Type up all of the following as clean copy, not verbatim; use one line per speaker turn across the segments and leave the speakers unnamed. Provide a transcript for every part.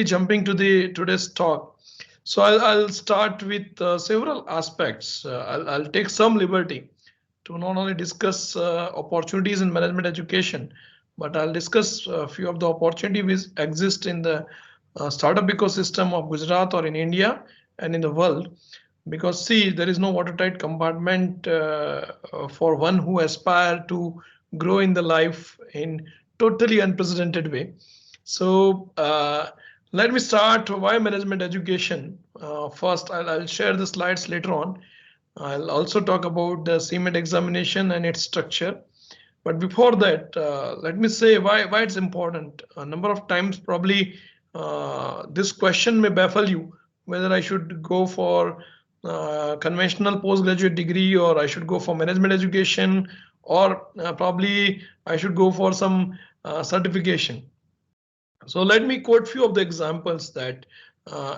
Jumping to the today's talk. So I'll start with several aspects. I'll take some liberty to not only discuss opportunities in management education, but I'll discuss a few of the opportunities which exist in the startup ecosystem of Gujarat or in India and in the world. Because see, there is no watertight compartment for one who aspire to grow in the life in totally unprecedented way. So let me start why management education. First, I'll share the slides later on. I'll also talk about the CMET examination and its structure. But before that, let me say why it's important. A number of times, probably this question may baffle you whether I should go for conventional postgraduate degree or I should go for management education or probably I should go for some certification. So let me quote few of the examples that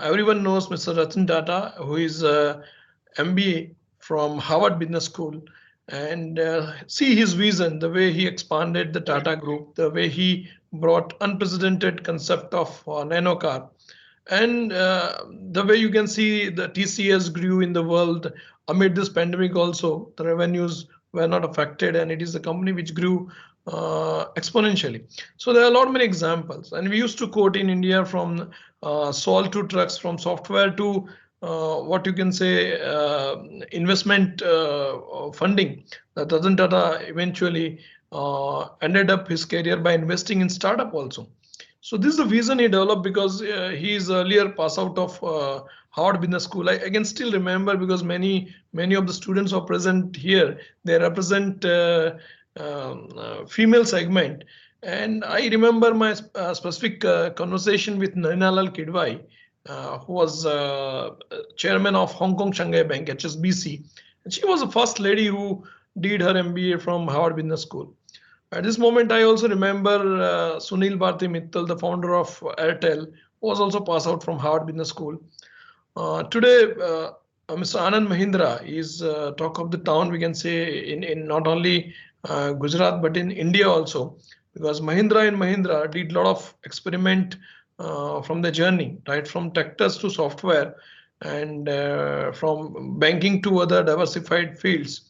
everyone knows Mr. Ratan Tata, who is MBA from Harvard Business School, and see his vision, the way he expanded the Tata Group, the way he brought unprecedented concept of nano car, and the way you can see the TCS grew in the world amid this pandemic also, the revenues were not affected and it is a company which grew exponentially. So there are a lot many examples and we used to quote in India from salt to trucks, from software to what you can say investment funding. That Ratan Tata eventually ended up his career by investing in startup also. So this is the vision he developed because he is earlier pass out of Harvard Business School. I can still remember because many of the students who are present here, they represent female segment. And I remember my specific conversation with Nainalal Kidwai, who was chairman of Hong Kong Shanghai Bank, HSBC. And she was the first lady who did her MBA from Harvard Business School. At this moment, I also remember Sunil Bharti Mittal, the founder of Airtel, was also passed out from Harvard Business School. Today, Mr. Anand Mahindra is talk of the town, we can say, in not only Gujarat, but in India also, because Mahindra and Mahindra did a lot of experiment from the journey, right, from tractors to software and from banking to other diversified fields.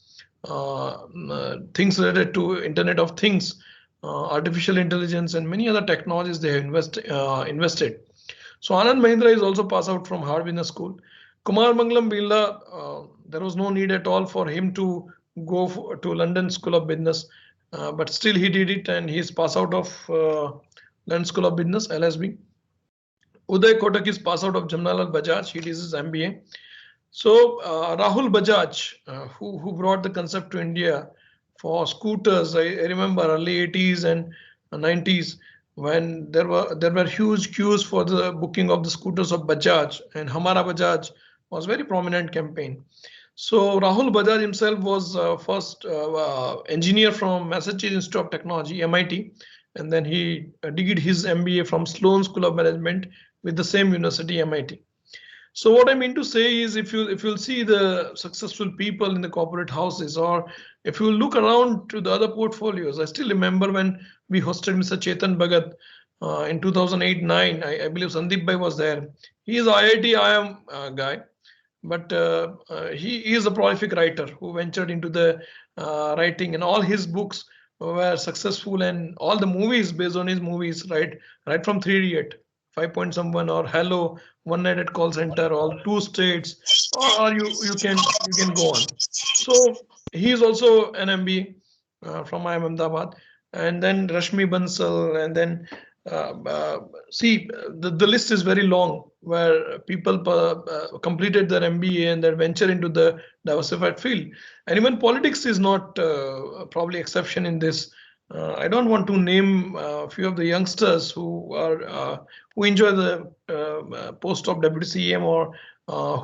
Things related to Internet of Things, artificial intelligence, and many other technologies they have invested. So Anand Mahindra is also passed out from Harvard Business School. Kumar Mangalam Birla, there was no need at all for him to go to London School of Business, but still he did it and he's passed out of London School of Business, LSB. Uday Kotak is passed out of Jamnalal Bajaj, he did his MBA. So Rahul Bajaj, who brought the concept to India for scooters, I remember early 80s and 90s when there were huge queues for the booking of the scooters of Bajaj, and Hamara Bajaj was very prominent campaign. So Rahul Bajaj himself was first engineer from Massachusetts Institute of Technology, MIT, and then he did his MBA from Sloan School of Management with the same university, MIT. So what I mean to say is if you'll see the successful people in the corporate houses, or if you look around to the other portfolios, I still remember when we hosted Mr. Chetan Bhagat in 2008-9. I believe Sandeep Bhai was there. He is IIT IIM guy, but he is a prolific writer who ventured into the writing, and all his books were successful, and all the movies based on his movies, right from 3 Idiot, 5 Point Someone, or Hello, One Night at Call Center, or Two States, or you can go on. So he is also an MBA from IIM Ahmedabad, and then Rashmi Bansal, and then see the list is very long where people completed their MBA and their venture into the diversified field, and even politics is not probably exception in this. I don't want to name a few of the youngsters who enjoy the post of deputy CM or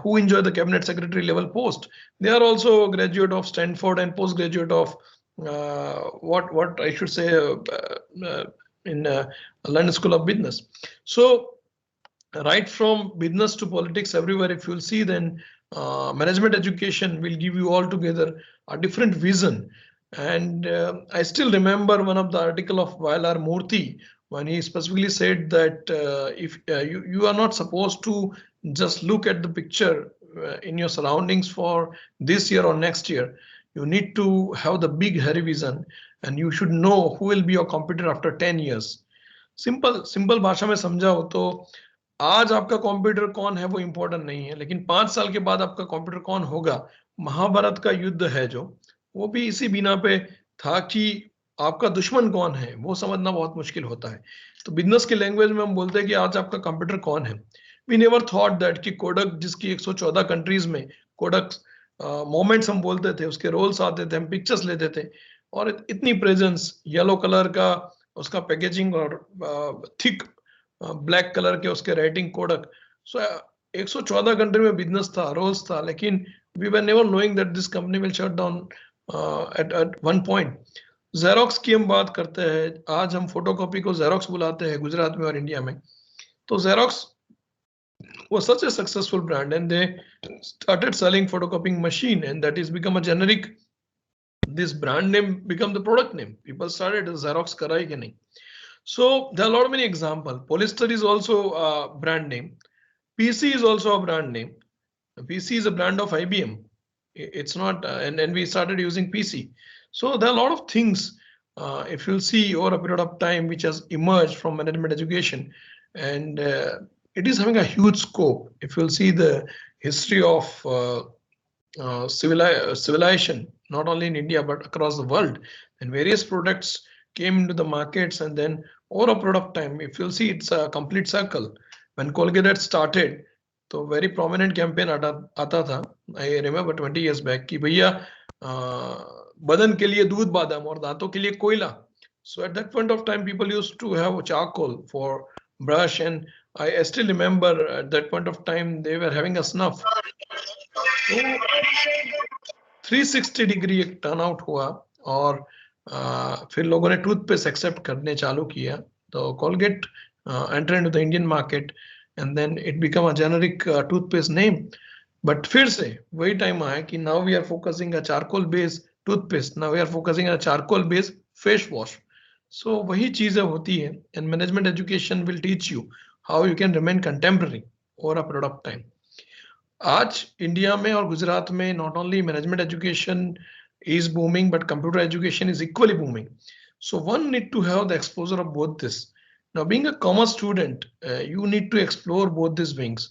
who enjoy the cabinet secretary level post. They are also graduate of Stanford and postgraduate of what I should say in London School of Business. So right from business to politics, everywhere, if you'll see, then management education will give you all together a different vision. And I still remember one of the article of Vailar Murthy when he specifically said that if you are not supposed to just look at the picture in your surroundings for this year or next year, you need to have the big hairy vision, and you should know who will be your competitor after 10 years. Simple भाषा में समझाओ तो आज आपका competitor कौन है वो important नहीं है, लेकिन 5 साल के बाद आपका कॉम्पिटिटर कौन होगा। महाभारत का युद्ध है जो, वो भी इसी बिना पे था कि आपका दुश्मन कौन है वो समझना बहुत मुश्किल होता है। तो बिजनेस के लैंग्वेज में हम बोलते हैं कि आज आपका कंप्यूटर कौन है। वी नेवर थॉट दैट कि कोडक जिसकी 114 कंट्रीज में कोडक मोमेंट्स हम बोलते थे, उसके रोल्स आते थे, हम पिक्चर्स लेते थे, और इतनी प्रेजेंस, येलो कलर का उसका पैकेजिंग और थिक ब्लैक कलर के उसके राइटिंग कोडक। सो 114 कंट्री में बिजनेस था, रोल्स था, लेकिन we were never knowing that this company will shut down at one point. Xerox की हम बात करते हैं, आज हम फोटोकॉपी को जेरोक्स बुलाते हैं गुजरात में और इंडिया में। तो xerox was such a successful brand, and they started selling photocopying machine, and that is become a generic. This brand name become the product name. People started Xerox karai ke nahi. So there are a lot of many examples. Polyester is also a brand name. PC is also a brand name. PC is a brand of IBM. It's not, and we started using PC. So there are a lot of things, if you'll see over a period of time, which has emerged from management education, and it is having a huge scope. If you'll see the history of civilization, not only in India but across the world, and various products came into the markets, and then over a period of time, if you'll see, it's a complete circle. When Colgate had started, तो very prominent campaign आता था, I remember 20 years back, कि भैया बदन के लिए दूध बादाम और दांतों के लिए कोयला. So at that point of time, people used to have charcoal for brush, and I still remember at that point of time they were having a snuff. So 360 degree एक टर्न आउट हुआ, और फिर लोगों ने toothpaste accept करने चालू किया। तो Colgate enter into the Indian market, and then it become a generic toothpaste name. But फिर से वही टाइम आया कि now we are focusing a charcoal based toothpaste, now we are focusing a charcoal based face wash. So वही चीजें होती है, and management education will teach you how you can remain contemporary over a period of time. आज India में और गुजरात में not only management education is booming, but computer education is equally booming. So one need to have the exposure of both this. Now, being a commerce student, you need to explore both these wings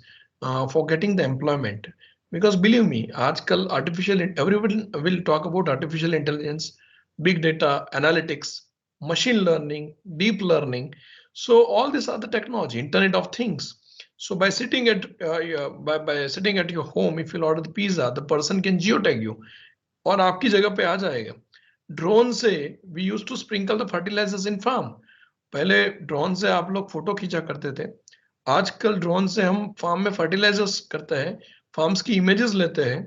for getting the employment. Because believe me, आजकल everyone will talk about artificial intelligence, big data, analytics, machine learning, deep learning. So all these are the technology, Internet of Things. So by sitting at by sitting at your home, if you order the pizza, the person can geotag you और आपकी जगह पे आ जाएगा। Drone से we use to sprinkle the fertilisers in farm. पहले drone से आप लोग फोटो खींचा करते थे, आजकल ड्रोन से हम फार्म में फर्टिलाइजर्स करते हैं, फार्म्स की इमेजेस लेते हैं,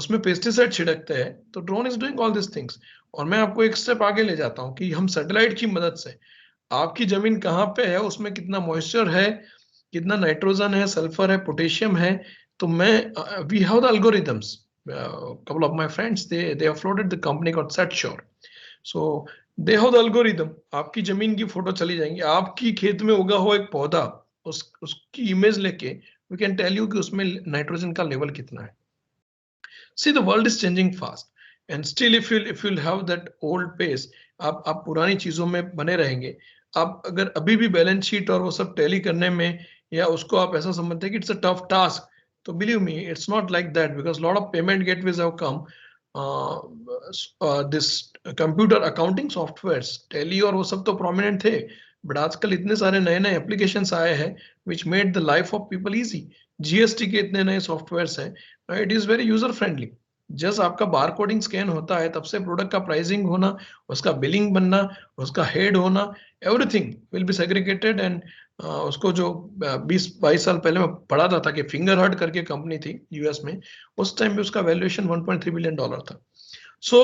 उसमें पेस्टिसाइड छिड़कते हैं। तो drone is doing all this things. और मैं आपको एक स्टेप आगे ले जाता हूँ कि हम सैटेलाइट की मदद से आपकी जमीन कहाँ पे है, उसमें कितना मॉइस्चर है, कितना नाइट्रोजन है, सल्फर है, पोटेशियम है। तो मैं we have the algorithms. Couple of my friends, they have floated the company called Sayjirao. So they have the algorithm. आपकी जमीन की फोटो चली जाएंगी, आपकी खेत में उगा हुआ एक पौधा, उसकी इमेज लेके we can tell you कि उसमें नाइट्रोजन का लेवल कितना है। See, the world is changing fast, and still if you'll have that old pace, आप पुरानी चीजों में बने रहेंगे। आप अगर अभी भी बैलेंस शीट और वो सब टैली करने में, या उसको आप ऐसा समझते हैं कि इट्स अ टफ टास्क, तो believe me, it's not like that, because a lot of payment gateways have come. This computer accounting softwares, Tally और वो सब तो prominent थे, but आजकल इतने सारे नए नए applications आए हैं which made the life of people easy. GST के इतने नए softwares हैं, it is very user friendly. Just आपका बार कोडिंग स्कैन होता है, तब से प्रोडक्ट का प्राइसिंग होना, उसका बिलिंग बनना, उसका हेड होना, everything will be segregated. And उसको जो 20-22 साल पहले मैं पढ़ा था कि फिंगर हर्ट करके कंपनी थी यूएस में, उस टाइम पे उसका वैल्यूएशन $1.3 बिलियन था। सो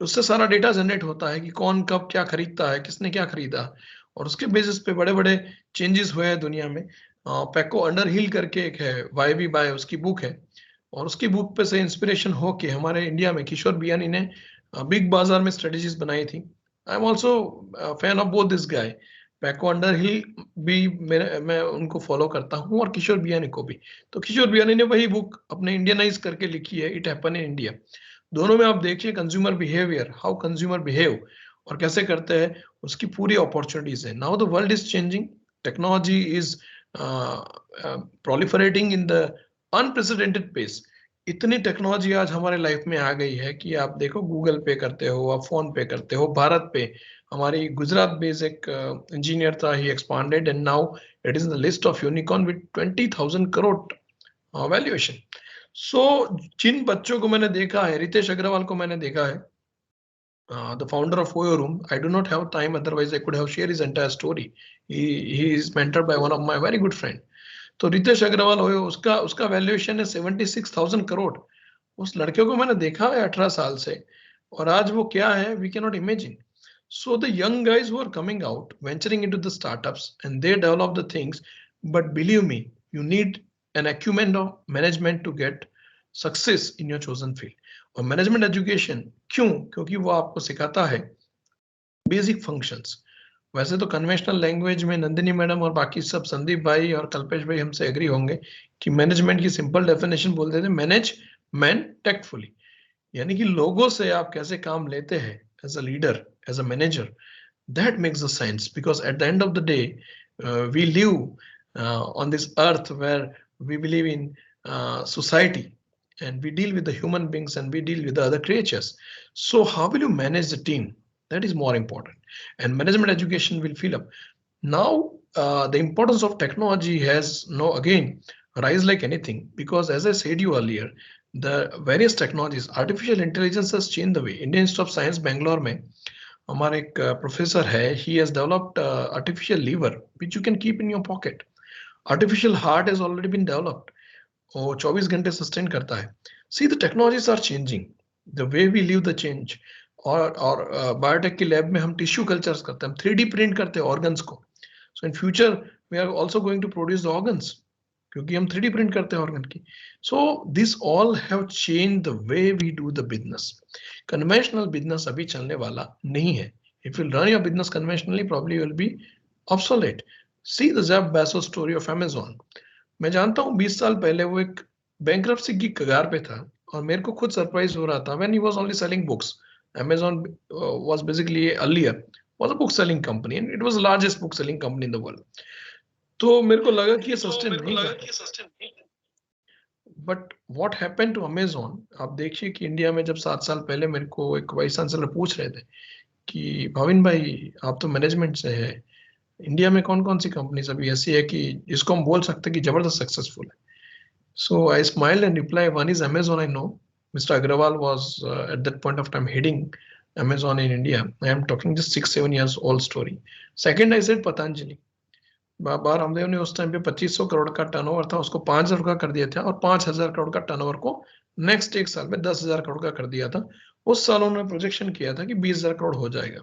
उससे सारा डेटा जनरेट होता है कि कौन कब क्या खरीदता है, किसने क्या खरीदा, और उसके बेसिस पे बड़े बड़े चेंजेस हुए हैं दुनिया में। पैको अंडर हिल करके एक है, वाई बी बाय, उसकी बुक है, और उसकी बुक पे से इंस्पिरेशन हो के हमारे इंडिया में किशोर बियानी ने बिग बाजार में स्ट्रेटेजीज बनाई थी। I'm also a fan of both this guy. पैको अंडरहिल भी मैं उनको फॉलो करता हूँ और किशोर बियानी को भी। तो किशोर बियानी ने वही बुक अपने इंडियनाइज करके लिखी है, इट हैपन इन इंडिया। दोनों में आप देखिए consumer behaviour, how consumer behave और कैसे करते हैं, उसकी पूरी अपॉर्चुनिटीज है। Now the world is changing, technology is proliferating in the unprecedented pace। इतनी टेक्नोलॉजी आज हमारे लाइफ में आ गई है कि आप देखो गूगल पे करते हो, आप फोन पे करते हो, भारत पे हमारी गुजरात बेस्ड एक इंजीनियर था, ही expanded and now it is the list of unicorn with 20,000 crore valuation. So जिन बच्चों को मैंने देखा है, रितेश अग्रवाल को मैंने देखा है, the founder of Oyo Room. I do not have time, otherwise I could have shared his entire story. He is mentored by one of my very good friend. तो रितेश अग्रवाल हो, उसका वैल्यूएशन है 76,000 करोड़। उस लड़के को मैंने देखा है 18 साल से, और आज वो क्या है, we can not imagine. So the young guys who are coming out, venturing into the startups, and they develop the things, but believe me, you need an acumen of management to get success in your chosen field. और management education क्यों? क्योंकि वो आपको सिखाता है basic functions. वैसे तो conventional language में नंदिनी मैडम और बाकी सब, संदीप भाई और कल्पेश भाई हमसे एग्री होंगे कि मैनेजमेंट की सिंपल डेफिनेशन बोल देते, मैनेज मैन टेक्टफुली, यानी कि लोगों से आप कैसे काम लेते हैं as a leader, as a manager, that makes the sense, because at the end of the day we live on this earth where we believe in society, and we deal with the human beings and we deal with the other creatures. So how will you manage the team? That is more important, and management education will fill up. Now the importance of technology has no again rise like anything, because as I said you earlier, the various technologies, artificial intelligence has changed the way. Indian Institute of Science Bangalore mein हमारा एक professor है, he has developed artificial liver which you can keep in your pocket. Artificial heart has already been developed, वो 24 घंटे sustain करता है। See, the technologies are changing, the way we live the change। और biotech की lab में हम tissue cultures करते हैं, हम 3D प्रिंट करते हैं ऑर्गन्स को। So in future we are also going to produce the organs, क्योंकि हम 3D प्रिंट करते हैं ऑर्गन की। So this all have change the way we do the business. Conventional business अभी चलने वाला नहीं है। If you run your business conventionally, probably will be obsolete. See the Jeff Bezos story of Amazon. मैं जानता हूँ 20 साल पहले वो एक बैंकरप्सी की कगार पे था, और मेरे को खुद सरप्राइज हो रहा था when he was only selling books. Amazon was basically earlier was a book selling company, and it was the largest book selling company in the world. तो मेरे को लगा कि ये सस्टेन नहीं कर पाएगा। But what happened to Amazon, आप देखिए कि इंडिया में जब 7 साल पहले मेरे को एक वाइस चांसलर पूछ रहे थे कि भाविन भाई आप तो मैनेजमेंट से है, इंडिया में कौन कौन सी कंपनीज अभी ऐसी है कि जिसको हम बोल सकते हैं कि जबरदस्त सक्सेसफुल है? So I smiled and replied, one is Amazon, I know. Mr. Agrawal was at that point of time heading Amazon in India. I am talking just 6-7 years old story. Second, I said Patanjali. Baba Ramdev ने उस time पे 2500 करोड़ का turnover था, उसको 5,000 का कर दिया था, और 5,000 करोड़ का टर्नओवर को नेक्स्ट एक साल में 10,000 करोड़ का कर दिया था। उस साल उन्होंने प्रोजेक्शन किया था कि 20,000 करोड़ हो जाएगा।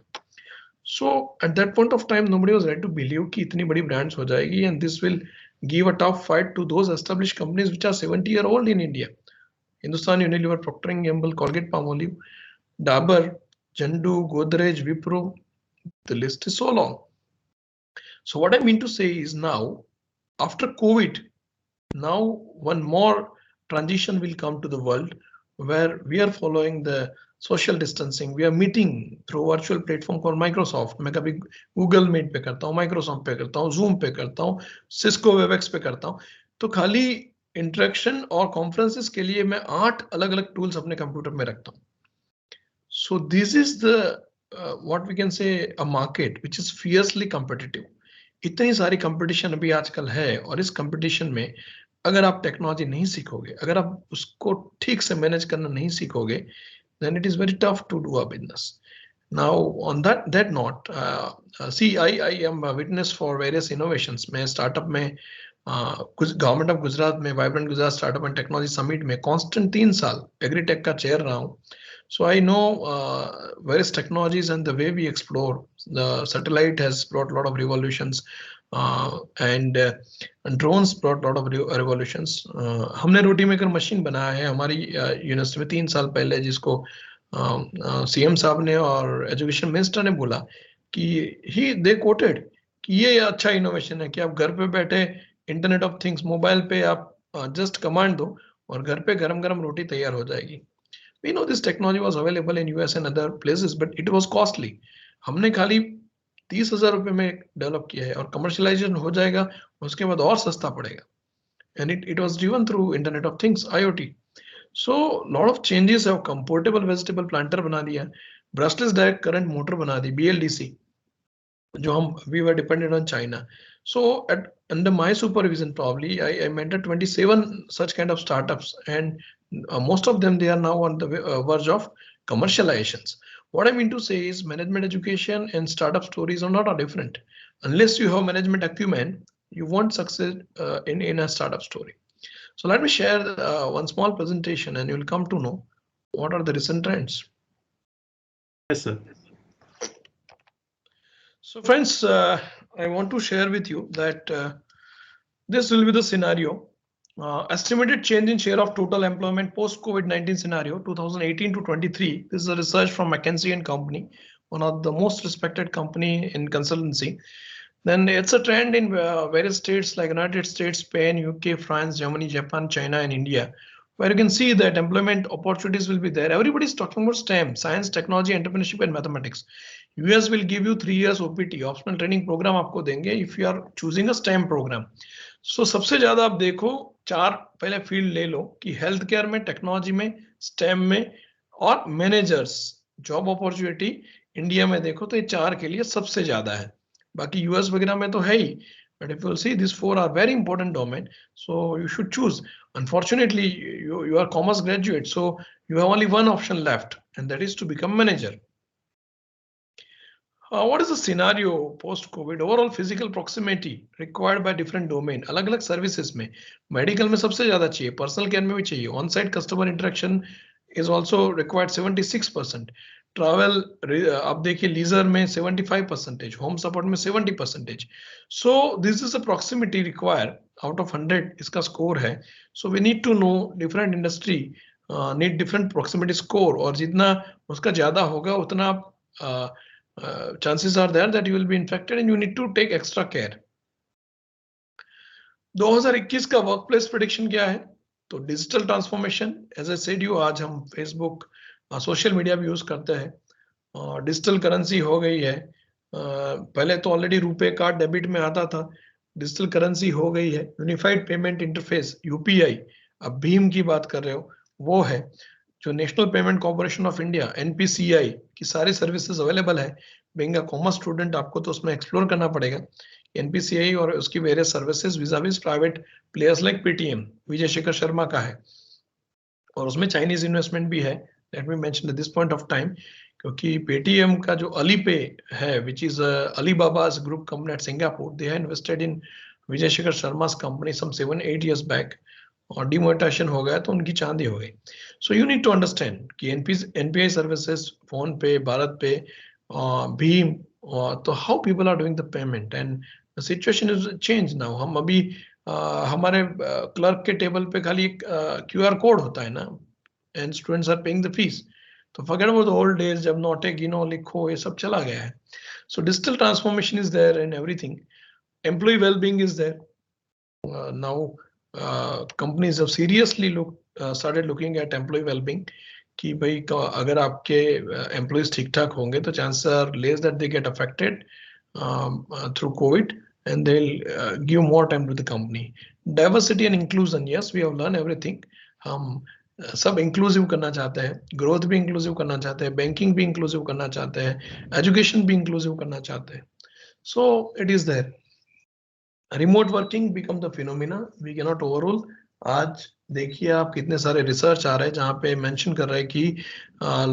So at that point of time nobody was ready to believe कि इतनी बड़ी ब्रांड्स हो जाएगी, and this will give a tough fight to those established companies which are 70-year-old in India. Hindustan Unilever, Procter & Gamble, Colgate Palmolive, Dabur, Jandu, Godrej, Wipro, the list is so long. So what I mean to say is now, after COVID, now one more transition will come to the world where we are following the social distancing. We are meeting through virtual platform called Microsoft. मैं कभी Google Meet पे करता हूँ, Microsoft पे करता हूँ, Zoom पे करता हूँ, Cisco Webex पे करता हूँ। तो खाली इंटरेक्शन और कॉन्फ्रेंसेस के लिए मैं 8 अलग अलग टूल्स अपने कंप्यूटर में रखता हूँ। So this is the what we can say a market which is fiercely competitive. इतनी सारी कंपटीशन अभी आजकल है, और इस कंपटीशन में अगर आप टेक्नोलॉजी नहीं सीखोगे, अगर आप उसको ठीक से मैनेज करना नहीं सीखोगे, then it is very tough to do a business. Now on that note, see, I am a witness for various innovations. मैं स्टार्टअप में गवर्नमेंट ऑफ गुजरात में vibrant Gujarat startup and technology summit में कांस्टेंट 3 साल agritech का chair रहा हूँ। So I know various technologies and the way we explore. The satellite has brought a lot of revolutions, and drones brought a lot of revolutions. हमने रोटी maker machine बनाया है हमारी university में 3 साल पहले, जिसको सीएम साहब ने और एजुकेशन मिनिस्टर ने बोला कि दे कोटेड कि ये अच्छा इनोवेशन है कि आप घर पे बैठे इंटरनेट ऑफ थिंग्स मोबाइल पे आप जस्ट कमांड दो और घर पे गरम गरम रोटी तैयार हो जाएगी. We know this technology was available in US and other places, but it was costly. हमने खाली 30,000 रुपए में डेवलप किया है और कमर्शलाइजेशन हो जाएगा उसके बाद और सस्ता पड़ेगा. And it was driven through Internet of Things, IoT. So lot of changes have come. Portable vegetable planter बना दिया, brushless direct current motor बना दी, BLDC, जो हम we were dependent on China. So under my supervision, probably I mentored 27 such kind of startups, and most of them they are now on the verge of commercializations. What I mean to say is management education and startup stories are not different. Unless you have management acumen, you won't succeed in a startup story. So let me share one small presentation, and you'll come to know what are the recent trends.
Yes, sir.
So friends, I want to share with you that this will be the scenario. Estimated change in share of total employment post COVID-19 scenario 2018 to 23. This is a research from McKinsey and Company, one of the most respected company in consultancy. Then it's a trend in various states like United States, Spain, UK, France, Germany, Japan, China, and India, where you can see that employment opportunities will be there. Everybody's talking about STEM, science, technology, entrepreneurship, and mathematics. US will give you 3 years OPT, optional training program आपको देंगे if you are choosing a STEM program. So सबसे ज्यादा आप देखो 4 पहले field ले लो कि health care में, टेक्नोलॉजी में, स्टेम में और मैनेजर्स जॉब अपॉर्चुनिटी इंडिया में देखो तो ये 4 के लिए सबसे ज्यादा है. बाकी यूएस वगैरह में तो है ही, but if you see these 4 are very important domain, so you should choose. Unfortunately, you are commerce graduate, so you have only one option left, and that is to become manager. What is the scenario post COVID? Overall physical proximity required by different domain. अलग अलग services में, medical में सबसे ज़्यादा चाहिए, personal care में भी चाहिए, on-site customer interaction is also required 76%. Travel आप देखिए leisure में 75%, home support में 70%. So this is a proximity required out of 100 इसका score है. So we need to know different industry need different proximity score, और जितना उसका ज़्यादा होगा उतना chances are there that you will be infected and you need to take extra care. 2021 का workplace prediction क्या है? तो digital transformation, as I said you, आज हम फेसबुक सोशल मीडिया भी यूज करते हैं. डिजिटल करेंसी हो गई है. पहले तो ऑलरेडी रुपए कार्ड डेबिट में आता था, डिजिटल करेंसी हो गई है. यूनिफाइड पेमेंट इंटरफेस यूपीआई, अब भीम की बात कर रहे हो, वो है. जो national payment corporation of India NPCI की सारी सर्विसेज अवेलेबल है. बीइंग अ कॉमर्स स्टूडेंट आपको तो उसमें एक्सप्लोर करना पड़ेगा एनपीसीआई और उसकी various services vis-a-vis private players like Paytm, Vijay Shekhar Sharma का है, और उसमें चाइनीज इन्वेस्टमेंट भी है. Let me mention at this point of time, क्योंकि पेटीएम का जो अली पे है which is Alibaba's group company at Singapore, they have invested in Vijay Shekhar Sharma's company some 7-8 years back, और डिमोनेटाइजेशन हो गया तो उनकी चांदी हो गई. So you need to understand कि NPI services, PhonePe, BharatPe, भीम, तो how people are doing the payment and the situation is change now. हम अभी हमारे क्लर्क के टेबल पे खाली एक क्यूआर कोड होता है ना, and students are paying the fees. तो forget about the old days जब नोटे गिनो लिखो, ये सब चला गया है. So digital transformation is there in everything. Employee wellbeing is there. Now companies have seriously started looking at employee well-being कि भाई अगर आपके employees ठीक ठाक होंगे तो chances are less that they get affected through COVID, and they'll give more time to the company. Diversity and inclusion, yes, we have learned everything. हम सब इंक्लूसिव करना चाहते हैं, ग्रोथ भी इंक्लूसिव करना चाहते हैं, बैंकिंग भी इंक्लूसिव करना चाहते हैं, एजुकेशन भी इंक्लूसिव करना चाहते हैं. So it is there. Remote working become the phenomena, we can not overall. आज देखिए आप कितने सारे रिसर्च आ रहे हैं जहाँ पे मेंशन कर रहे हैं कि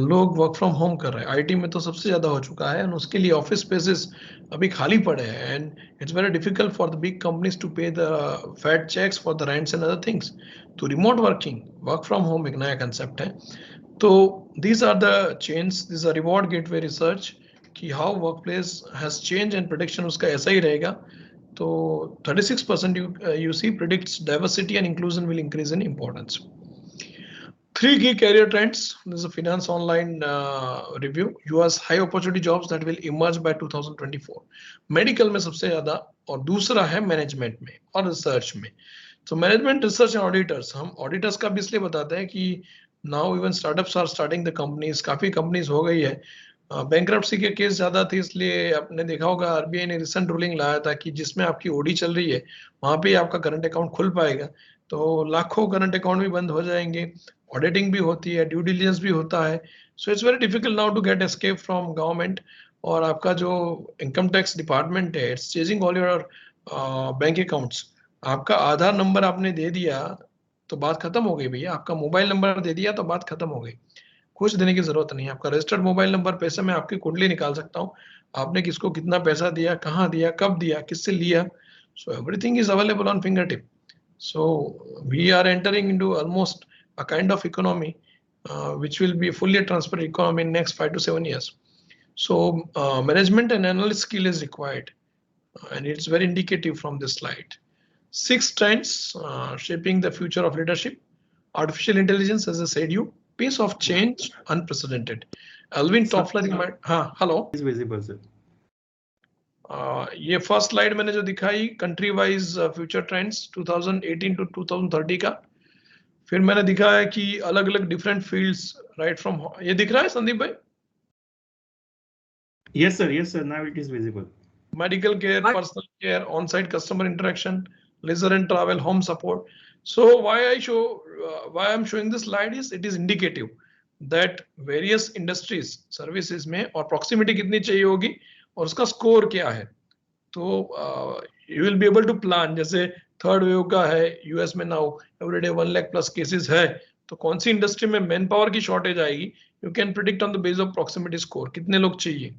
लोग वर्क फ्रॉम होम कर रहे हैं. आईटी में तो सबसे ज्यादा हो चुका है, और उसके लिए ऑफिस स्पेसेस अभी खाली पड़े हैं, and it's very difficult for the big companies to pay the fat cheques for the rents and other things. तो remote working, work from home एक नया कंसेप्ट है. तो these are the change, this are reward gateway research कि how work place has change, and prediction उसका ऐसा ही रहेगा. So 36% you see predicts diversity and inclusion will increase in importance. Three key career trends. This is a finance online review. US high opportunity jobs that will emerge by 2024. Medical में सबसे ज्यादा और दूसरा है management में और research में. तो मैनेजमेंट रिसर्च एंड ऑडिटर्स, हम ऑडिटर्स का भी इसलिए बताते हैं कि now even startups are starting the companies, काफी कंपनीज हो गई है. बैंकरप्सी के केस ज्यादा थे, इसलिए आपने देखा होगा आरबीआई ने रिसेंट रूलिंग लाया था कि जिसमें आपकी ओडी चल रही है वहां पे आपका करंट अकाउंट खुल पाएगा. तो लाखों करंट अकाउंट भी बंद हो जाएंगे, ऑडिटिंग भी होती है, ड्यू डिलिजेंस भी होता है. So it's very difficult now to get escape from government. और आपका जो इनकम टैक्स डिपार्टमेंट है, it's chasing all your bank accounts. आपका आधार नंबर आपने दे दिया तो बात खत्म हो गई भैया. आपका मोबाइल नंबर दे दिया तो बात खत्म हो गई. कुछ देने की जरूरत नहीं है. आपका रजिस्टर्ड मोबाइल नंबर पे से मैं आपकी कुंडली निकाल सकता हूँ, आपने किसको कितना पैसा दिया, कहाँ दिया, कब दिया, किससे लिया. So everything is available on finger tip. So we are entering into almost a kind of economy which will be a fully transparent economy in next 5 to 7 years. So management and analyst skill is required, and it's very indicative from this slide. Six trends shaping the future of leadership. Artificial intelligence, as I said, you pace of change unprecedented. Alvin
Sir,
Toffler, हाँ hello.
is visible, sir.
ये first slide मैंने जो दिखाई country wise future trends 2018 to 2030 का. फिर मैंने दिखाया कि अलग अलग डिफरेंट फील्ड्स राइट फ्रॉम, ये दिख रहा है संदीप भाई?
Yes, sir. Yes, sir. Now it is visible.
Medical care, personal care, on site customer interaction, leisure and travel, home support. So why I'm showing this slide is it is indicative that various industries services में और proximity कितनी चाहिए होगी और उसका score क्या है. तो you will be able to plan. जैसे थर्ड वेव का है यूएस में, now everyday 1 lakh plus cases है, तो कौन सी इंडस्ट्री में मैन पावर की शॉर्टेज आएगी, you can predict on the base of proximity score कितने लोग चाहिए.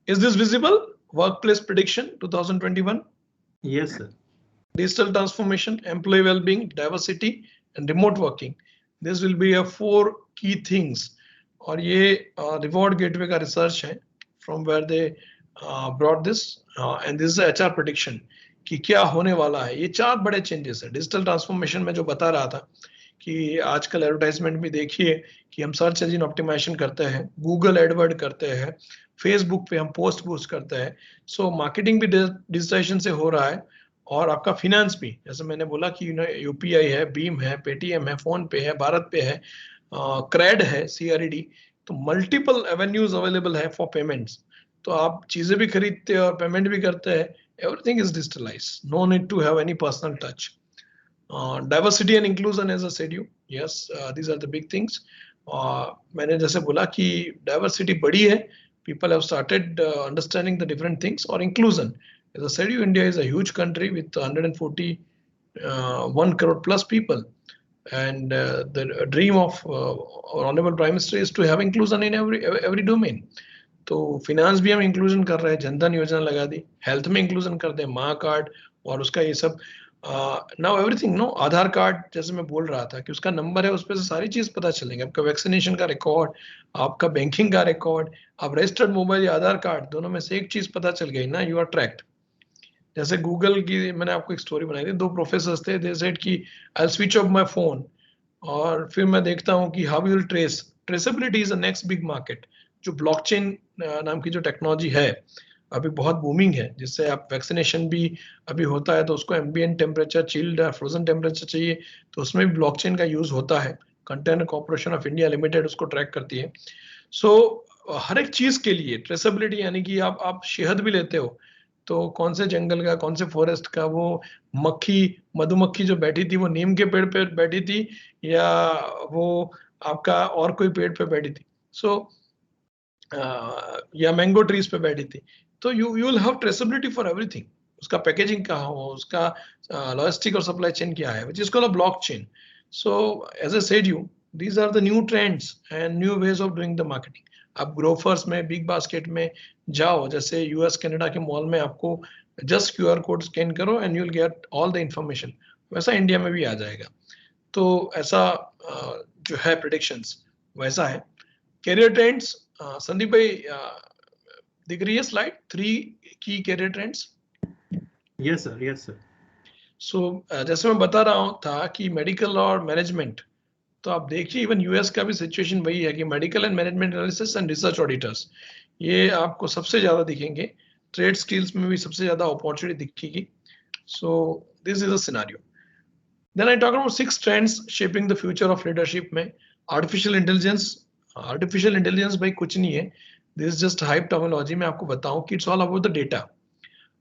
Is this visible? Workplace prediction 2021.
Yes, sir.
Digital transformation, employee well-being, diversity and remote working. This will be a 4 key things. और ये reward gateway का research है from where they brought this and this is HR prediction कि क्या होने वाला है. ये 4 बड़े changes है. डिजिटल ट्रांसफॉर्मेशन में जो बता रहा था कि आजकल एडवर्टाइजमेंट भी देखिए कि हम सर्च इंजन ऑप्टिमाइजेशन करते हैं, गूगल एडवर्ड करते हैं, फेसबुक पे हम पोस्ट बूस्ट करते हैं. सो मार्केटिंग भी डिजिटाइजेशन से हो रहा है. और आपका फिनेंस भी, जैसे मैंने बोला कि यूपीआई है, बीम है, पेटीएम है, फोन पे है, भारत पे है, क्रेड है, सीआरईडी. तो मल्टीपल एवेन्यूज अवेलेबल है फॉर पेमेंट्स. तो आप चीजें भी खरीदते हैं और पेमेंट भी करते हैं. Everything is digitalise, no need to have any personal touch. Diversity and inclusion, as I said you, yes, these are the big things. मैंने जैसे बोला कि diversity बढ़ी है, people have started understanding the different things. और inclusion, as I said you, India is a huge country with 141 crore plus people, and the dream of our honorable prime minister is to have inclusion in every domain. तो finance भी हम inclusion कर रहे हैं, जनधन योजना लगा दी, health में inclusion कर दे, माँ कार्ड और उसका ये सब. नाउ एवरीथिंग, नो आधार कार्ड, जैसे मैं बोल रहा था कि उसका नंबर है, उस पर से सारी चीज पता चलेंगे. आपका वैक्सीनेशन का रिकॉर्ड, आपका बैंकिंग का रिकॉर्ड, आप रजिस्टर्ड मोबाइल या आधार कार्ड, दोनों में से एक चीज पता चल गई ना, यू आर ट्रैक्ड. जैसे गूगल की मैंने आपको एक स्टोरी बनाई थी, 2 प्रोफेसर थे, दे सेड कि I switch off my phone, और फिर मैं देखता हूँ कि how will traceability is the next big market. जो ब्लॉकचेन नाम की जो टेक्नोलॉजी है अभी बहुत बूमिंग है, जिससे आप वैक्सीनेशन भी अभी होता है तो उसको एम्बिएंट टेम्परेचर, चिल्ड या फ्रोजन टेम्परेचर चाहिए, तो उसमें भी ब्लॉकचेन का यूज होता है. Container corporation of India limited उसको ट्रैक करती है. सो हर एक चीज के लिए ट्रेसेबिलिटी, यानी कि आप शहद भी लेते हो तो कौन से जंगल का, कौन से फॉरेस्ट का, वो मक्खी, मधुमक्खी जो बैठी थी वो नीम के पेड़ पे बैठी थी या वो आपका और कोई पेड़ पे बैठी थी, सो या मैंगो ट्रीज पे बैठी थी. तो you will have traceability for everything. उसका पैकेजिंग कहाँ हो, उसका लॉजिस्टिक और सप्लाई चेन क्या है, which is called a blockchain. So as I said you, these are the new trends and new ways of doing the marketing. आप Grofers में, big basket में जाओ, जैसे यूएस कनाडा के मॉल में आपको जस्ट क्यूआर कोड स्कैन करो and you will get all the information, वैसा इंडिया में भी आ जाएगा. तो ऐसा जो है प्रेडिक्शंस वैसा है. कैरियर ट्रेंड्स, संदीप भाई दिख रही है स्लाइड, 3 की career trends.
Yes, sir. Yes, sir.
So जैसे मैं बता रहा हूँ था कि मेडिकल और मैनेजमेंट तो आप देखिए इवन यूएस का भी सिचुएशन वही है कि medical and management analysis and research auditors ये आपको सबसे ज्यादा दिखेंगे, ट्रेड स्किल्स में भी सबसे ज्यादा अपॉर्चुनिटी दिखेगी. So this is a scenario. Then I talk about 6 trends shaping the future of leadership में. Artificial intelligence. आर्टिफिशियल इंटेलिजेंस भाई कुछ नहीं है, this is just hype terminology. मैं आपको बताऊं कि it's all about the data.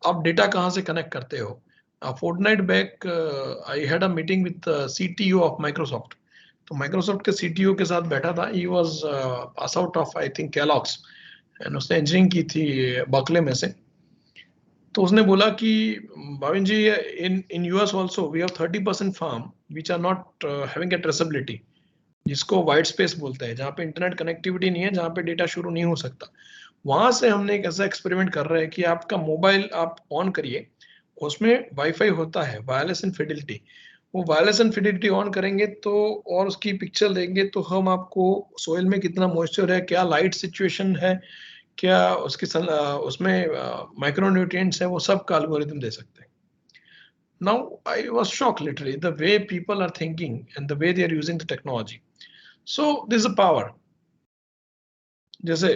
आप डेटा कहाँ से कनेक्ट करते हो. Fortnight back I had a meeting with CTO of Microsoft. तो माइक्रोसॉफ्ट के सीटीओ के साथ बैठा था. He was pass out of I think Kellogg's and उसने इंजीनियरिंग की थी बर्कले में से. तो उसने बोला कि Bhavin ji in in US also we have 30% farm which are not having a traceability, जिसको वाइट स्पेस बोलते हैं, जहाँ पे इंटरनेट कनेक्टिविटी नहीं है, जहाँ पे डेटा शुरू नहीं हो सकता. वहां से हमने एक ऐसा एक्सपेरिमेंट कर रहे हैं कि आपका मोबाइल आप ऑन करिए, उसमें वाईफाई होता है, वायरलेस एंड फिडिलिटी. वो वायरलेस एंड फिडिलिटी ऑन करेंगे तो और उसकी पिक्चर देंगे तो हम आपको सोइल में कितना मॉइस्चर है, क्या लाइट सिचुएशन है, क्या उसकी उसमें माइक्रो न्यूट्रिएंट्स है, वो सब का एल्गोरिथम दे सकते हैं. Now I was shock literally the way people are thinking and the way they are using the technology. So this a power. जैसे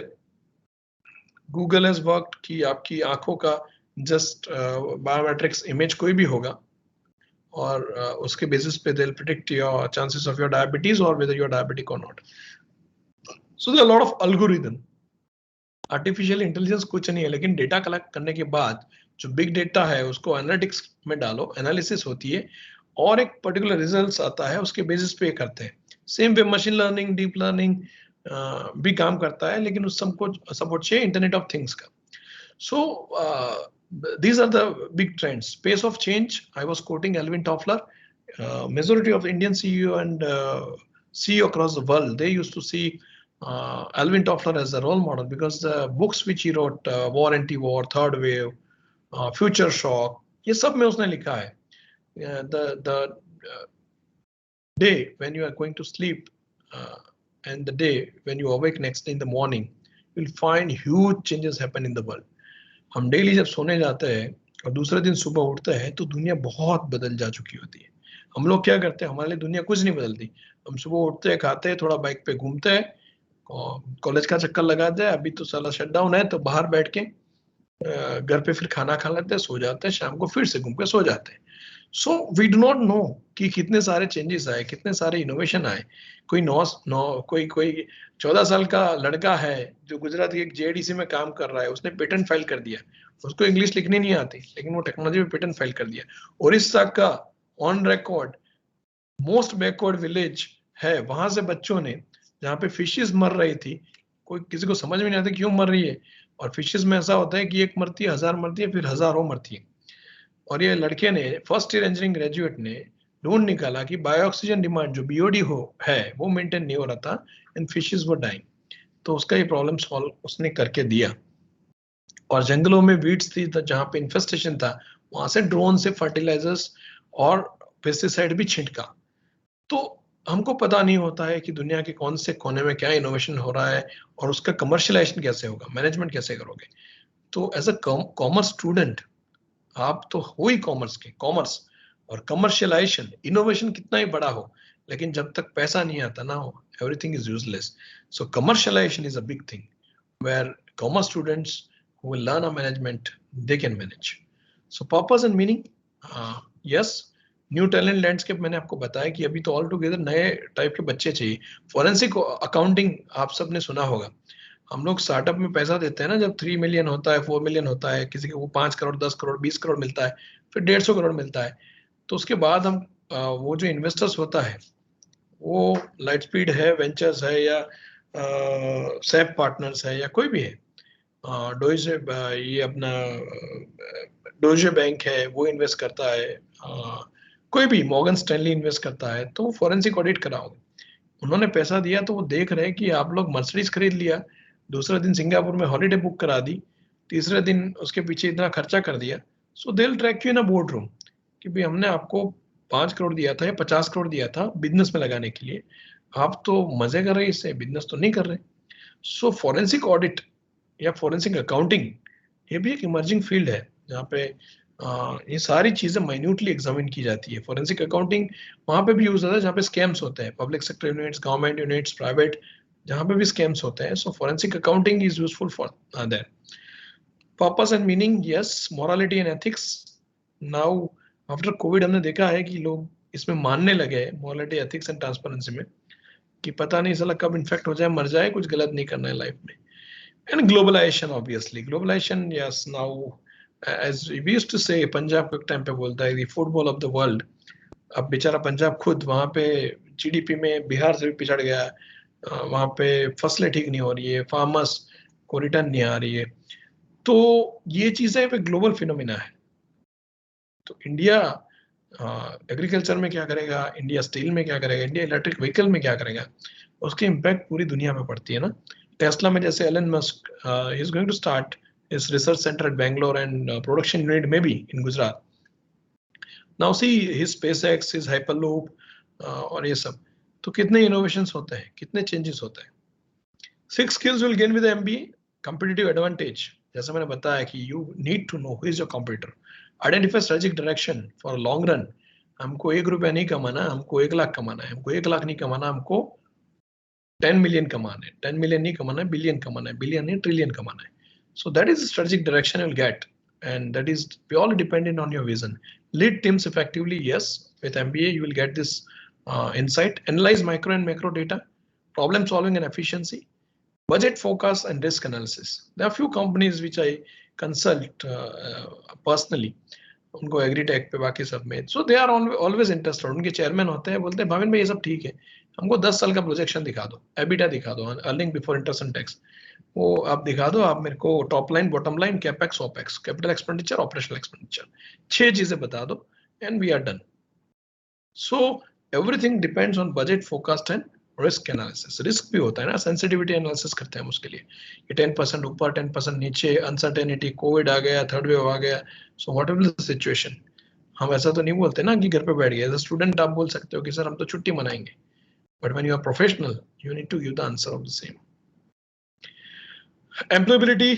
गूगल हैज वर्कड कि आपकी आंखों का जस्ट बायोमेट्रिक्स इमेज कोई भी होगा और उसके बेसिस पे they will predict your chances of your diabetes और वेदर यू आर डायबिटिक और not. So there are lot of algorithm. Artificial intelligence कुछ नहीं है, लेकिन डेटा कलेक्ट करने के बाद जो बिग डेटा है उसको एनालिटिक्स में डालो, एनालिसिस होती है और एक पर्टिकुलर रिजल्ट्स आता है, उसके बेसिस पे करते हैं. Same way machine learning, deep learning भी काम करता है, लेकिन उस सबको सपोर्ट चाहिए इंटरनेट ऑफ थिंग्स का. So these are the big trends. Pace of change. I was quoting Alvin Toffler. Majority of Indian CEO and CEO across the world, they used to see Alvin Toffler as a role model because the books which he wrote, War Anti-War, Third Wave, Future Shock, ये सब में उसने लिखा है. The day when you are going to sleep and the day when you awake next day in the morning, you'll find huge changes happen in the world. हम daily जब सोने जाते हैं और दूसरे दिन सुबह उठते हैं तो दुनिया बहुत बदल जा चुकी होती है. हम लोग क्या करते हैं, हमारे लिए दुनिया कुछ नहीं बदलती. हम सुबह उठते हैं, खाते हैं, थोड़ा बाइक पे घूमते हैं, कॉलेज का चक्कर लगाते हैं, अभी तो साला शटडाउन है तो बाहर बैठ के घर पे फिर खाना खा लेते हैं, सो जाते हैं, शाम को फिर से घूम के सो जाते हैं. So we do not know कि कितने सारे चेंजेस आए, कितने सारे इनोवेशन आए. कोई कोई 14 साल का लड़का है जो गुजरात के एक जेडीसी में काम कर रहा है, उसने पेटेंट फाइल कर दिया. उसको इंग्लिश लिखनी नहीं आती, लेकिन वो टेक्नोलॉजी में पेटेंट फाइल कर दिया. उड़ीसा का on record most backward village है, वहां से बच्चों ने, जहाँ पे फिशेस मर रही थी, कोई किसी को समझ में नहीं आता क्यों मर रही है. और फिशेस में ऐसा होता है कि एक मरती है, 1000 मरती है, फिर हजारों मरती है. और ये लड़के ने, फर्स्ट ईयर इंजीनियरिंग ग्रेजुएट ने ढूंढ निकाला कि बायो ऑक्सीजन डिमांड जो बीओडी है वो मेंटेन नहीं हो रहा था एंड फिशेस वर डाइंग. तो उसका ये प्रॉब्लम सॉल्व उसने करके दिया. और जंगलों में वीड्स थी तो जहाँ पे इन्फेस्टेशन था, वहां से ड्रोन से फर्टिलाइजर्स और पेस्टिसाइड भी छिड़का. तो हमको पता नहीं होता है कि दुनिया के कौन से कोने में क्या इनोवेशन हो रहा है और उसका कमर्शियलाइजेशन कैसे होगा, मैनेजमेंट कैसे करोगे. तो एज अ कॉमर्स स्टूडेंट आप तो हो ही कॉमर्स के, कॉमर्स और कमर्शियलाइजेशन, इनोवेशन कितना ही बड़ा हो, लेकिन जब तक पैसा नहीं आता ना हो, everything is useless. So commercialisation is a big thing where commerce students who will learn a management, they can manage. So purpose and meaning, yes. New talent landscape मैंने आपको बताया कि अभी तो ऑल टुगेदर नए टाइप के बच्चे चाहिए. फॉरेंसिक अकाउंटिंग आप सबने सुना होगा. हम लोग स्टार्टअप में पैसा देते हैं ना, जब 3 मिलियन होता है, 4 मिलियन होता है, किसी को 5 करोड़, 10 करोड़, 20 करोड़ मिलता है, फिर 150 करोड़ मिलता है. तो उसके बाद हम वो जो इन्वेस्टर्स होता है, वो लाइट स्पीड है, वेंचर्स है, या सैप पार्टनर्स है, या कोई भी है, डोइजे, ये अपना डोइजे बैंक है, वो इन्वेस्ट करता है, कोई भी मॉर्गन स्टैनली इन्वेस्ट करता है, तो फॉरेंसिक ऑडिट कराओगे. उन्होंने पैसा दिया तो वो देख रहे हैं कि आप लोग मर्सिडीज खरीद लिया, दूसरे दिन सिंगापुर में हॉलीडे बुक करा दी, तीसरे दिन उसके पीछे इतना खर्चा कर दिया. So they will track you in a board room कि भाई हमने आपको 5 करोड़ दिया था या 50 करोड़ दिया था बिजनेस में लगाने के लिए, आप तो मजे कर रहे, इससे बिजनेस तो नहीं कर रहे. सो फॉरेंसिक ऑडिट या फॉरेंसिक अकाउंटिंग, ये भी एक इमर्जिंग फील्ड है जहाँ पे ये सारी चीजें माइन्यूटली एग्जामिन की जाती है। फॉरेंसिक अकाउंटिंग वहां पे भी यूज होता है जहाँ पे स्कैम्स होते हैं, public sector units, government units, private, जहाँ पे भी स्कैम्स होते हैं। So forensic accounting is useful for that purpose and meaning. Yes, morality and ethics. Now after Covid हमने देखा है कि लोग इसमें मानने लगे हैं, मोरालिटी, एथिक्स एंड ट्रांसपेरेंसी में, कि पता नहीं साला कब इन्फेक्ट हो जाए, मर जाए, कुछ गलत नहीं करना है लाइफ में। And globalization, obviously globalization, yes, now as we used to say, Punjab को एक टाइम पे बोलता है the football of the world। अब बेचारा पंजाब खुद वहां पे जीडीपी में बिहार से भी पिछड़ गया है। वहां पे फसलें ठीक नहीं हो रही है, फार्मर्स को रिटर्न नहीं आ रही है। तो ये चीजें पे ग्लोबल फिनोमिना है। तो इंडिया एग्रीकल्चर में क्या करेगा, इंडिया स्टील में क्या करेगा, इंडिया इलेक्ट्रिक व्हीकल में क्या करेगा, उसकी इम्पैक्ट पूरी दुनिया में पड़ती है ना। टेस्ला में जैसे Elon Musk is going to start his research center at Bangalore and production unit maybe in Gujarat. Now see his SpaceX, his Hyperloop और ये सब, तो कितने innovations होते हैं, कितने changes होते हैं। 6 skills will gain with the MBA competitive advantage। जैसा मैंने बताया कि you need to know who is your competitor, identify strategic direction for long run। हमको 1 रुपया नहीं कमाना, हमको 1 लाख कमाना है, हमको 1 लाख नहीं कमाना, हमको 10 मिलियन कमाना है, 10 मिलियन नहीं कमाना है, बिलियन कमाना है, बिलियन नहीं ट्रिलियन कमाना है। So that is the strategic direction you'll get, and that is purely dependent on your vision. Lead teams effectively, yes. With MBA, you will get this insight. Analyze micro and macro data, problem solving and efficiency, budget forecast and risk analysis. There are few companies which I consult personally, उनको agritech पे, बाकी सब में। सो they are always interested. उनके chairman होते हैं, बोलते हैं भाविन भाई ये सब ठीक है, हमको 10 साल का प्रोजेक्शन दिखा दो, एबिटा दिखा दो, earning before interest and tax, वो आप दिखा दो, आप मेरे को top line, bottom line, capex, opex, capital expenditure, operational expenditure, 6 चीजें बता दो and we are done. So everything depends on budget forecast and risk analysis. Risk भी होता है ना, सेंसिटिविटी एनालिसिस करते हैं हम उसके लिए, कि 10% ऊपर, 10% नीचे, अनसर्टेनिटी, कोविड आ गया, थर्ड वेव आ गया, so what will the situation. हम ऐसा तो नहीं बोलते ना कि घर पे बैठ गए। एज अ स्टूडेंट आप बोल सकते हो कि सर हम तो छुट्टी मनाएंगे, but when you are professional you need to give the answer of the same. Employability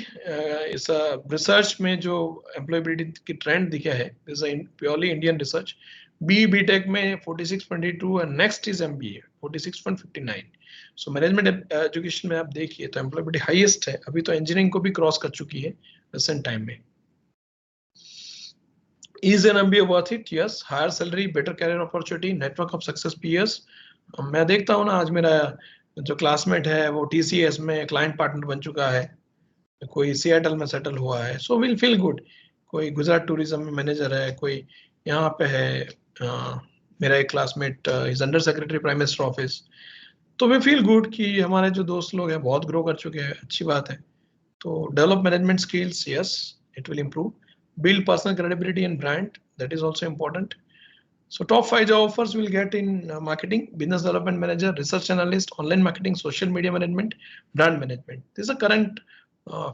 इस रिसर्च में जो एम्प्लॉयबिलिटी की ट्रेंड दिखा है, is purely Indian research. B tech में 46.2 and next is MBA 46.59। So management education में आप देखिए तो एम्प्लॉयबिलिटी हाईएस्ट है। अभी तो इंजीनियरिंग को भी क्रॉस कर चुकी है रिसेंट टाइम में। Is an MBA worth it? Yes. Higher salary, better career opportunity, network of success peers. मैं देखता हूँ ना, आज मेरा जो क्लासमेट है वो TCS में क्लाइंट पार्टनर बन चुका है, कोई सियाटल में सेटल हुआ है, सो विल फील गुड। कोई गुजरात टूरिज्म में मैनेजर है, कोई यहाँ पे है, मेरा एक classmate is under secretary prime minister office. तो वी फील गुड कि हमारे जो दोस्त लोग हैं बहुत ग्रो कर चुके हैं, अच्छी बात है। तो develop management skills, yes, it will improve. Build personal credibility and brand, that is also important. So top 5 job offers we'll get in marketing, business development manager, research analyst, online marketing, social media management, brand management. These are current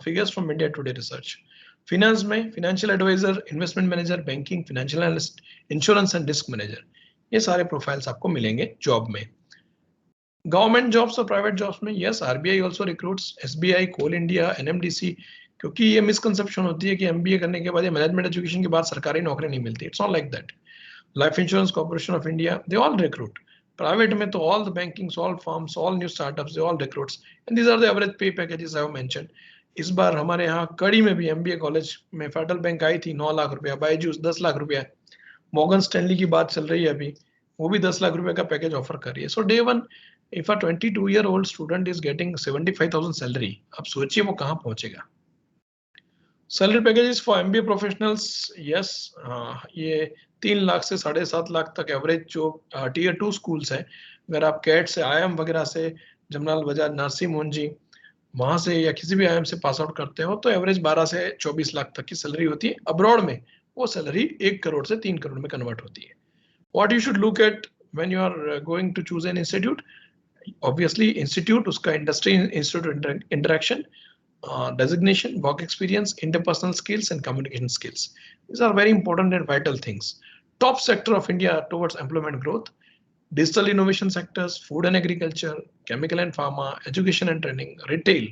figures from India Today research. Finance में financial advisor, investment manager, banking, financial analyst, insurance and risk manager, ये सारे profiles आपको मिलेंगे job में। Government jobs और private jobs में, yes, RBI also recruits, SBI, coal India, NMDC. क्योंकि ये मिसकंसेप्शन होती है कि एमबीए करने के बाद या मैनेजमेंट एजुकेशन के बाद सरकारी नौकरी नहीं मिलती। It's not like that. Life insurance corporation of India, they all recruit. Private में तो all the bankings, all firms, all new startups, they all recruits and these are the average pay packages I have mentioned. इस बार हमारे यहाँ कड़ी में भी MBA college में फेडरल बैंक आई थी 9 लाख रुपया, बायजूस 10 लाख रुपया, मॉर्गन स्टैनली की बात चल रही है अभी, वो भी 10 लाख रुपए का पैकेज ऑफर कर रही है। So day one if a 22-year-old student is getting 75,000 salary, अब सोचिए वो कहाँ पहुंचेगा। Salary packages for MBA professionals, yes, ये 3 लाख से 7.5 लाख तक एवरेज जो टीयर 2 स्कूल्स हैं, अगर आप कैट से, आईएम वगैरह से, जमनाल बजाज, नरसिंह मोहन जी वहां से या किसी भी आईएम से पास आउट करते हो तो एवरेज 12 से 24 लाख तक की सैलरी होती है। अब्रॉड में वो सैलरी 1 करोड़ से 3 करोड़ में कन्वर्ट होती है। What you should look at when you are going to choose an institute, obviously institute, उसका industry institute interaction, designation, work experience, interpersonal skills and communication skills. These are very important and vital things. Top sector of India towards employment growth, digital innovation sectors, food and agriculture, chemical and pharma, education and training, retail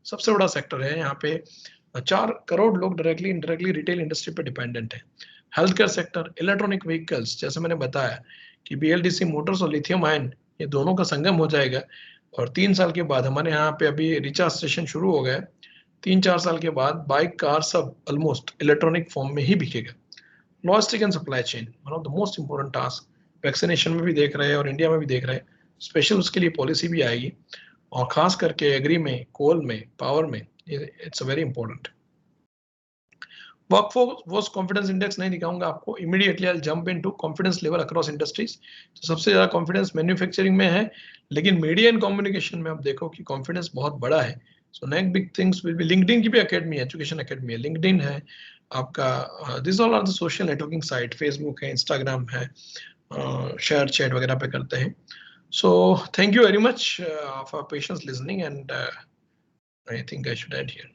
सबसे बड़ा sector है यहाँ पे। 4 करोड़ लोग directly indirectly retail industry पे dependent है। Health care sector, electronic vehicles, जैसे मैंने बताया कि BLDC मोटर्स और लिथियम आयन ये दोनों का संगम हो जाएगा और 3 साल के बाद हमारे यहाँ पे अभी रिचार्ज स्टेशन शुरू हो गए। 3-4 साल के बाद बाइक, कार सब ऑलमोस्ट इलेक्ट्रॉनिक फॉर्म में ही बिकेगा। Logistic and supply chain, one of the most important task, vaccination में भी देख रहे हैं और इंडिया में भी देख रहे हैं। स्पेशल उसके लिए पॉलिसी भी आएगी और खास करके एग्री में, कोल में, पावर में, it's very important. Workforce confidence index नहीं दिखाऊंगा आपको, immediately I jump into confidence level across industries. तो सबसे ज्यादा कॉन्फिडेंस मैन्युफैक्चरिंग में है, लेकिन मीडिया एंड कम्युनिकेशन में आप देखो कि कॉन्फिडेंस बहुत बड़ा है। So next big things will be LinkedIn की भी एकेडमी है, एजुकेशन एकेडमी है, लिंक्डइन है आपका, this all are the social networking site, Facebook है, इंस्टाग्राम है, शेयर चैट वगैरह पे करते हैं। So thank you very much for patience listening and I think I should end here.